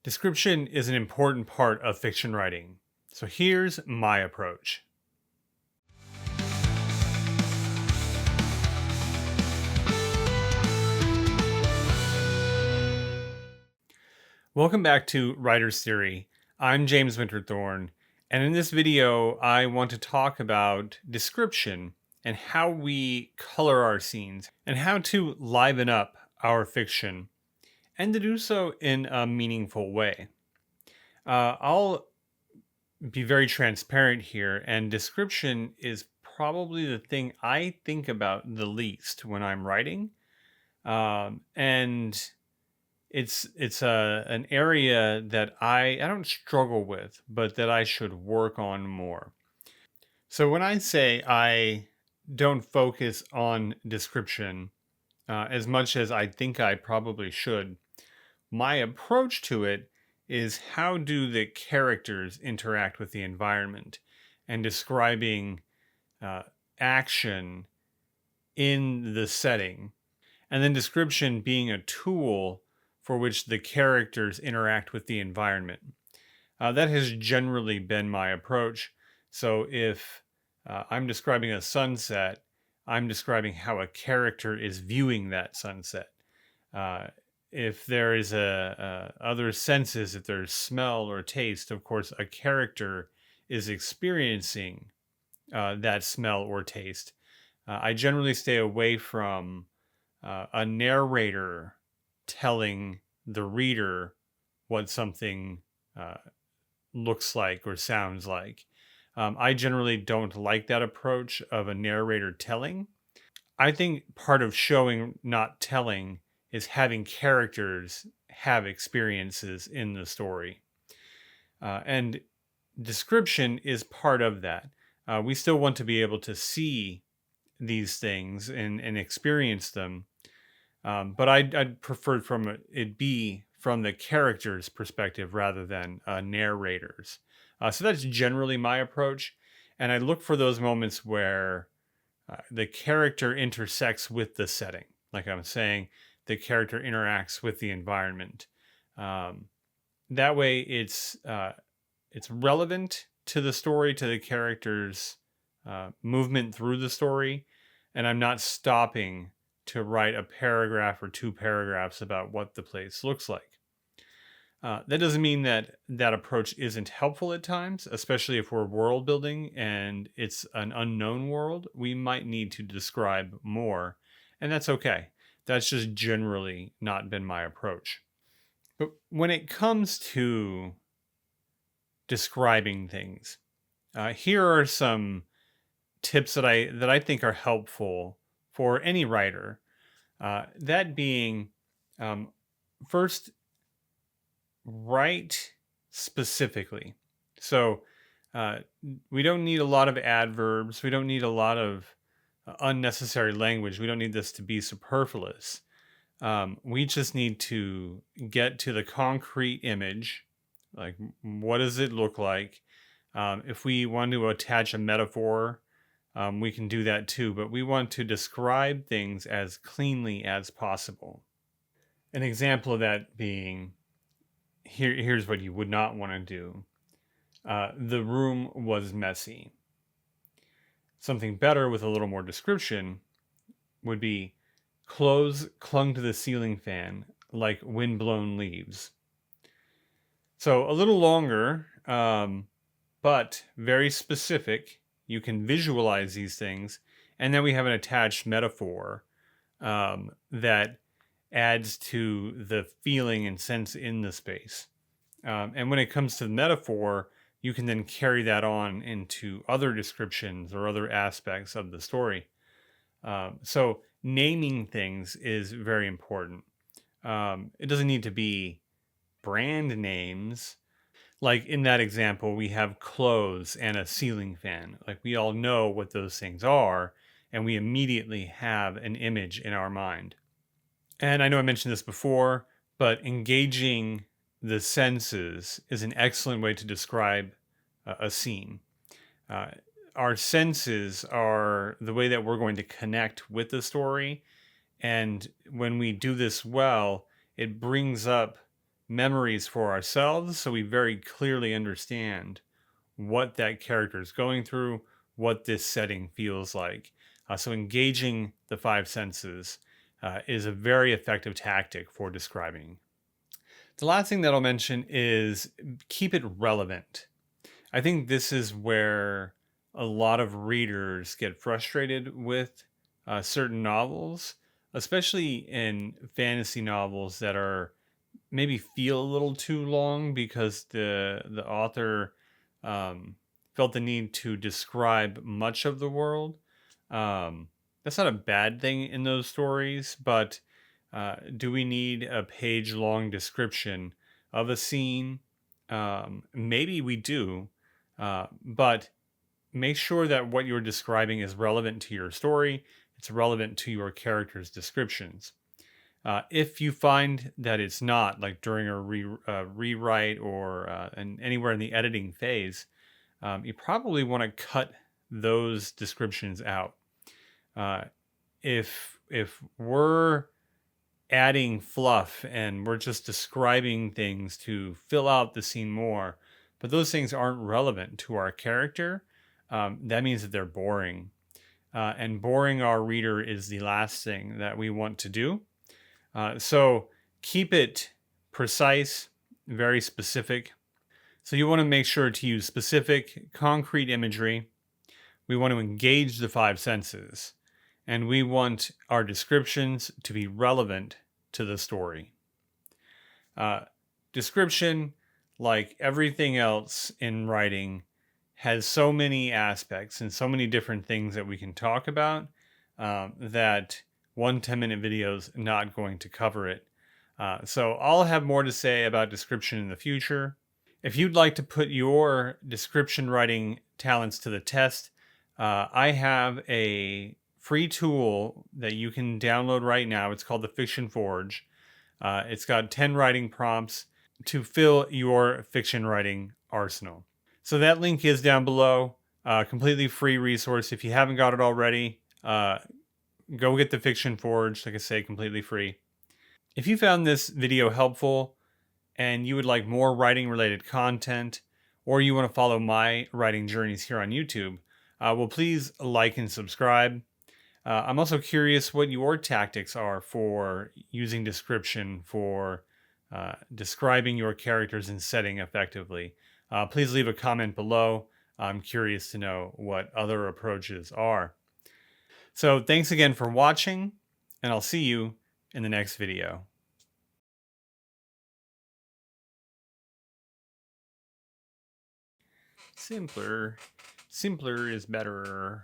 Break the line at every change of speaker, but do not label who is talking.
Description is an important part of fiction writing. So here's my approach. Welcome back to Writer's Theory. I'm James Winterthorn, and in this video, I want to talk about description and how we color our scenes and how to liven up our fiction and to do so in a meaningful way. I'll be very transparent here, and description is probably the thing I think about the least when I'm writing. And it's an area that I don't struggle with, but that I should work on more. So when I say I don't focus on description as much as I think I probably should, my approach to it is how do the characters interact with the environment and describing action in the setting, and then description being a tool for which the characters interact with the environment. That has generally been my approach. So if I'm describing a sunset, I'm describing how a character is viewing that sunset. If there is other senses, if there's smell or taste, of course, a character is experiencing that smell or taste. I generally stay away from a narrator telling the reader what something looks like or sounds like. I generally don't like that approach of a narrator telling. I think part of showing, not telling, is having characters have experiences in the story. And description is part of that. We still want to be able to see these things and experience them. But I'd prefer it be from the character's perspective rather than narrators. So that's generally my approach. And I look for those moments where the character intersects with the setting. Like I'm saying, the character interacts with the environment. That way it's relevant to the story, to the character's movement through the story. And I'm not stopping to write a paragraph or two paragraphs about what the place looks like. That doesn't mean that that approach isn't helpful at times, especially if we're world building and it's an unknown world. We might need to describe more, and that's okay. That's just generally not been my approach. But when it comes to describing things, here are some tips that I think are helpful for any writer. That being, first, write specifically. So we don't need a lot of adverbs. We don't need a lot of unnecessary language. We don't need this to be superfluous. We just need to get to the concrete image. Like, what does it look like? If we want to attach a metaphor, we can do that too, but we want to describe things as cleanly as possible. An example of that being, here's what you would not want to do. The room was messy. Something better with a little more description would be, clothes clung to the ceiling fan like windblown leaves. So a little longer, but very specific. You can visualize these things, and then we have an attached metaphor that adds to the feeling and sense in the space. And when it comes to the metaphor, you can then carry that on into other descriptions or other aspects of the story. So naming things is very important. It doesn't need to be brand names. Like in that example, we have clothes and a ceiling fan. Like, we all know what those things are, and we immediately have an image in our mind. And I know I mentioned this before, but engaging the senses is an excellent way to describe a scene. Our senses are the way that we're going to connect with the story. And when we do this well, it brings up memories for ourselves so we very clearly understand what that character is going through, what this setting feels like. So engaging the five senses is a very effective tactic for describing. The last thing that I'll mention is keep it relevant. I think this is where a lot of readers get frustrated with certain novels, especially in fantasy novels that are maybe feel a little too long because the author um, felt the need to describe much of the world. Um, that's not a bad thing in those stories, but do we need a page long description of a scene? Maybe we do, but make sure that what you're describing is relevant to your story. It's relevant to your character's descriptions. If you find that it's not, like during a rewrite or anywhere in the editing phase, you probably want to cut those descriptions out. Uh, if we're adding fluff and we're just describing things to fill out the scene more, but those things aren't relevant to our character, that means that they're boring. And boring our reader is the last thing that we want to do. So keep it precise, very specific. So you want to make sure to use specific, concrete imagery. We want to engage the five senses. And we want our descriptions to be relevant to the story. Description, like everything else in writing, has so many aspects and so many different things that we can talk about that one 10-minute video is not going to cover it. So I'll have more to say about description in the future. If you'd like to put your description writing talents to the test, I have a free tool that you can download right now. It's called the Fiction Forge. It's got 10 writing prompts to fill your fiction writing arsenal. So that link is down below. Completely free resource. If you haven't got it already, go get the Fiction Forge. Like I say, completely free. If you found this video helpful and you would like more writing related content, or you want to follow my writing journeys here on YouTube, well, please like and subscribe. I'm also curious what your tactics are for using description for describing your characters and setting effectively. Please leave a comment below. I'm curious to know what other approaches are. So thanks again for watching, and I'll see you in the next video. Simpler is better.